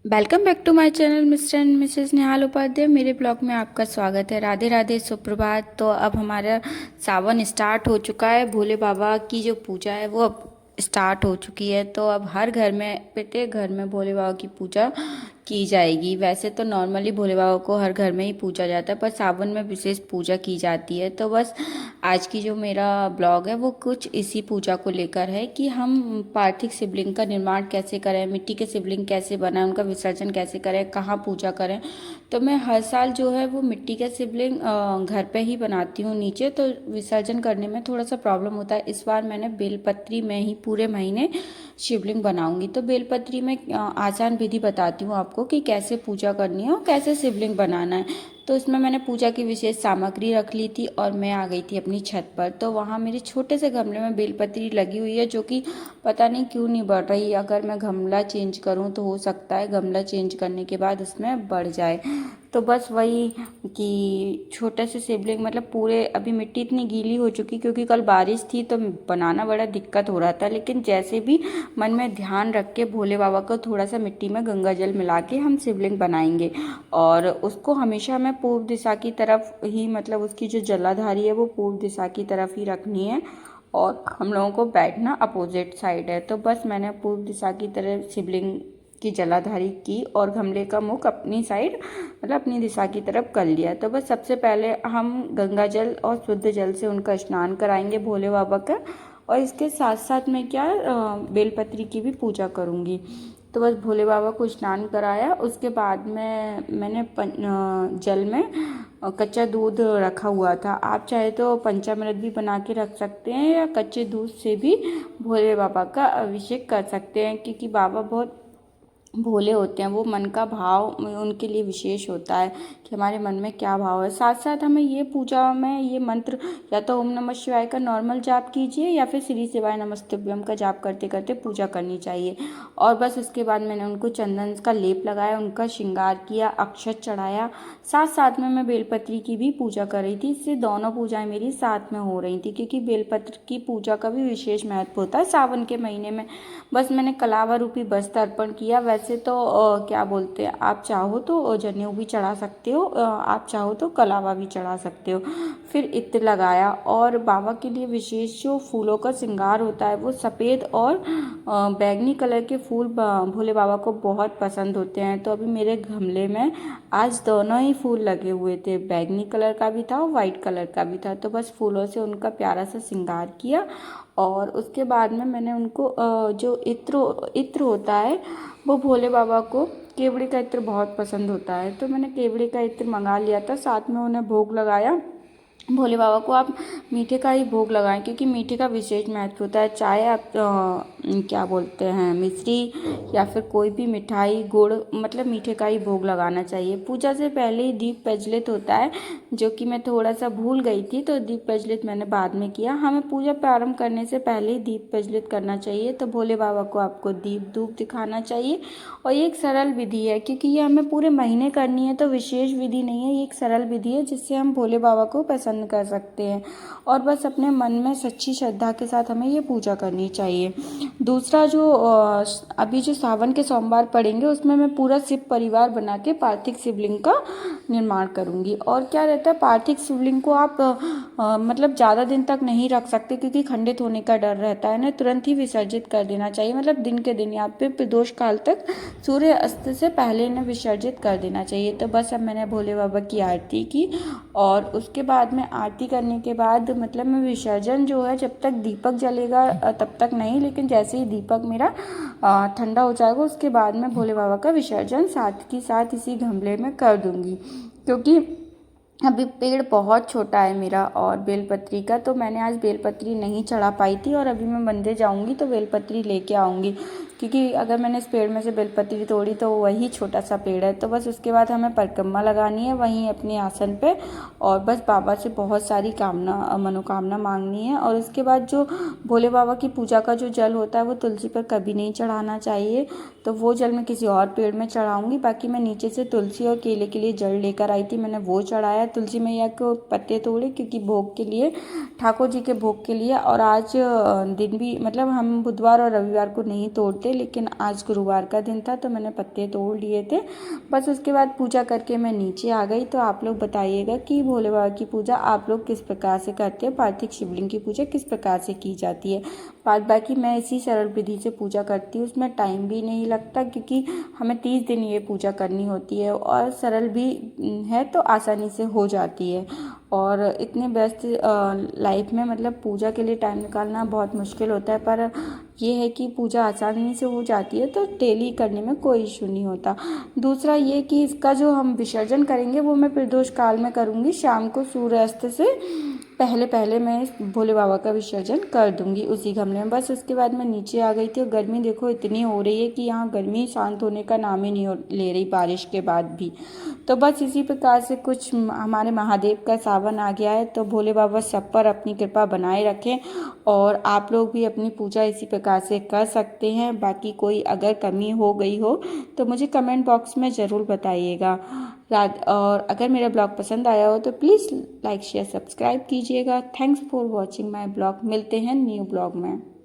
Welcome back to my channel Mr and Mrs Nihal Upadhyay. मेरे blog में आपका स्वागत है। राधे राधे, सुप्रभात। तो अब हमारा सावन स्टार्ट हो चुका है। भोले बाबा की जो पूजा है वो अब स्टार्ट हो चुकी है। तो अब हर घर में, प्रत्येक घर में भोले बाबा की पूजा की जाएगी। वैसे तो नॉर्मली भोले बाबा को हर घर में ही पूजा जाता है, पर सावन में विशेष पूजा की जाती है। तो बस आज की जो मेरा ब्लॉग है वो कुछ इसी पूजा को लेकर है कि हम पार्थिव शिवलिंग का निर्माण कैसे करें, मिट्टी के शिवलिंग कैसे बनाएं, उनका विसर्जन कैसे करें, कहाँ पूजा करें। तो मैं हर साल जो है वो मिट्टी का शिवलिंग घर पे ही बनाती हूँ नीचे। तो विसर्जन करने में थोड़ा सा प्रॉब्लम होता है। इस बार मैंने बेलपत्री में ही पूरे महीने शिवलिंग बनाऊंगी। तो बेलपत्री में आसान विधि बताती हूँ आपको कि कैसे पूजा करनी है और कैसे शिवलिंग बनाना है। तो इसमें मैंने पूजा की विशेष सामग्री रख ली थी और मैं आ गई थी अपनी छत पर। तो वहाँ मेरे छोटे से गमले में बेलपत्री लगी हुई है, जो कि पता नहीं क्यों नहीं बढ़ रही। अगर मैं गमला चेंज करूँ तो हो सकता है गमला चेंज करने के बाद उसमें बढ़ जाए। तो बस वही कि छोटे से शिवलिंग, मतलब पूरे, अभी मिट्टी इतनी गीली हो चुकी क्योंकि कल बारिश थी तो बनाना बड़ा दिक्कत हो रहा था। लेकिन जैसे भी मन में ध्यान रख के भोले बाबा को थोड़ा सा मिट्टी में गंगा जल मिला के हम शिवलिंग बनाएंगे। और उसको हमेशा हमें पूर्व दिशा की तरफ ही, मतलब उसकी जो जलाधारी है वो पूर्व दिशा की तरफ ही रखनी है। और हम लोगों को बैठना अपोजिट साइड है। तो बस मैंने पूर्व दिशा की तरफ शिवलिंग की जलाधारी की और गमले का मुख अपनी साइड, मतलब अपनी दिशा की तरफ कर लिया। तो बस सबसे पहले हम गंगा जल और शुद्ध जल से उनका स्नान कराएंगे भोले बाबा का। और इसके साथ साथ मैं क्या, बेलपत्री की भी पूजा करूँगी। तो बस भोले बाबा को स्नान कराया। उसके बाद में मैंने जल में कच्चा दूध रखा हुआ था। आप चाहे तो पंचामृत भी बना के रख सकते हैं या कच्चे दूध से भी भोले बाबा का अभिषेक कर सकते हैं, क्योंकि बाबा बहुत भोले होते हैं। वो मन का भाव उनके लिए विशेष होता है कि हमारे मन में क्या भाव है। साथ साथ हमें ये पूजा में ये मंत्र, या तो ओम नमः शिवाय का नॉर्मल जाप कीजिए या फिर श्री शिवाय नमस्तुभ्यम का जाप करते करते पूजा करनी चाहिए। और बस उसके बाद मैंने उनको चंदन का लेप लगाया, उनका श्रृंगार किया, अक्षत चढ़ाया। साथ साथ में मैं बेलपत्री की भी पूजा कर रही थी। इससे दोनों पूजाएं मेरी साथ में हो रही थी, क्योंकि बेलपत्र की पूजा का भी विशेष महत्व होता है सावन के महीने में। बस मैंने कलावा रूपी वस्त्र अर्पण किया। वैसे तो क्या बोलते हैं, आप चाहो तो जनेऊ भी चढ़ा सकते हो, आप चाहो तो कलावा भी चढ़ा सकते हो। फिर इत्र लगाया। और बाबा के लिए विशेष जो फूलों का श्रृंगार होता है वो सफ़ेद और बैंगनी कलर के फूल भोले बाबा को बहुत पसंद होते हैं। तो अभी मेरे गमले में आज दोनों ही फूल लगे हुए थे, बैंगनी कलर का भी था और वाइट कलर का भी था। तो बस फूलों से उनका प्यारा सा श्रृंगार किया। और उसके बाद में मैंने उनको जो इत्र इत्र होता है वो भोले बाबा को केवड़े का इत्र बहुत पसंद होता है। तो मैंने केवड़े का इत्र मंगा लिया था, साथ में उन्हें भोग लगाया। भोले बाबा को आप मीठे का ही भोग लगाएं, क्योंकि मीठे का विशेष महत्व होता है। चाहे आप क्या बोलते हैं, मिश्री या फिर कोई भी मिठाई, गुड़, मतलब मीठे का ही भोग लगाना चाहिए। पूजा से पहले ही दीप प्रज्वलित होता है, जो कि मैं थोड़ा सा भूल गई थी, तो दीप प्रज्वलित मैंने बाद में किया। हमें पूजा प्रारंभ करने से पहले ही दीप प्रज्वलित करना चाहिए। तो भोले बाबा को आपको दीप धूप दिखाना चाहिए। और ये एक सरल विधि है, क्योंकि ये हमें पूरे महीने करनी है, तो विशेष विधि नहीं है, ये एक सरल विधि है जिससे हम भोले बाबा को प्रसन्न कर सकते हैं। और बस अपने मन में सच्ची श्रद्धा के साथ हमें ये पूजा करनी चाहिए। दूसरा जो अभी जो सावन के सोमवार पड़ेंगे उसमें मैं पूरा शिव परिवार बना के पार्थिव शिवलिंग का निर्माण करूंगी। और क्या रहता है, पार्थिव शिवलिंग को आप मतलब ज़्यादा दिन तक नहीं रख सकते, क्योंकि खंडित होने का डर रहता है ना। तुरंत ही विसर्जित कर देना चाहिए, मतलब दिन के दिन या फिर प्रदोष काल तक, सूर्य अस्त से पहले इन्हें विसर्जित कर देना चाहिए। तो बस अब मैंने भोले बाबा की आरती की। और उसके बाद में आरती करने के बाद, मतलब मैं विसर्जन जो है जब तक दीपक जलेगा तब तक नहीं, लेकिन जैसे ही दीपक मेरा ठंडा हो जाएगा उसके बाद मैं भोले बाबा का विसर्जन साथ ही साथ इसी गमले में कर दूंगी। क्योंकि अभी पेड़ बहुत छोटा है मेरा और बेलपत्री का, तो मैंने आज बेलपत्री नहीं चढ़ा पाई थी। और अभी मैं मंदिर जाऊंगी तो बेलपत्री लेके आऊंगी, क्योंकि अगर मैंने इस पेड़ में से बेलपत्री तोड़ी तो वही छोटा सा पेड़ है। तो बस उसके बाद हमें परिक्रमा लगानी है वहीं अपने आसन पे, और बस बाबा से बहुत सारी मनोकामना मांगनी है। और उसके बाद जो भोले बाबा की पूजा का जो जल होता है वो तुलसी पर कभी नहीं चढ़ाना चाहिए, तो वो जल मैं किसी और पेड़ में चढ़ाऊंगी। बाकी मैं नीचे से तुलसी और केले के लिए जल लेकर आई थी, मैंने वो चढ़ाया। तुलसी मैया को पत्ते तोड़े क्योंकि भोग के लिए, ठाकुर जी के भोग के लिए। और आज दिन भी, मतलब हम बुधवार और रविवार को नहीं तोड़ते, थे, लेकिन आज गुरुवार का दिन था तो मैंने पत्ते तोड़ लिए थे। बस उसके बाद पूजा करके मैं नीचे आ गई। तो आप लोग बताइएगा कि भोले बाबा की पूजा आप लोग किस प्रकार से करते हैं, पार्थिव शिवलिंग की पूजा किस प्रकार से की जाती है। बाकी मैं इसी सरल विधि से पूजा करती हूँ, उसमें टाइम भी नहीं लगता क्योंकि हमें 30 दिन ये पूजा करनी होती है और सरल भी है तो आसानी से हो जाती है। और इतने व्यस्त लाइफ में मतलब पूजा के लिए टाइम निकालना बहुत मुश्किल होता है, पर ये है कि पूजा आसानी से हो जाती है तो डेली करने में कोई इशू नहीं होता। दूसरा ये कि इसका जो हम विसर्जन करेंगे वो मैं प्रदोष काल में करूँगी, शाम को सूर्यास्त से पहले पहले मैं इस भोले बाबा का विसर्जन कर दूंगी उसी गमले में। बस उसके बाद मैं नीचे आ गई थी और गर्मी देखो इतनी हो रही है कि यहाँ गर्मी शांत होने का नाम ही नहीं ले रही बारिश के बाद भी। तो बस इसी प्रकार से कुछ हमारे महादेव का सावन आ गया है, तो भोले बाबा सब पर अपनी कृपा बनाए रखें और आप लोग भी अपनी पूजा इसी प्रकार से कर सकते हैं। बाकी कोई अगर कमी हो गई हो तो मुझे कमेंट बॉक्स में ज़रूर बताइएगा। और अगर मेरा ब्लॉग पसंद आया हो तो प्लीज़ लाइक शेयर सब्सक्राइब कीजिएगा। Thanks for watching my blog. मिलते हैं न्यू ब्लॉग में।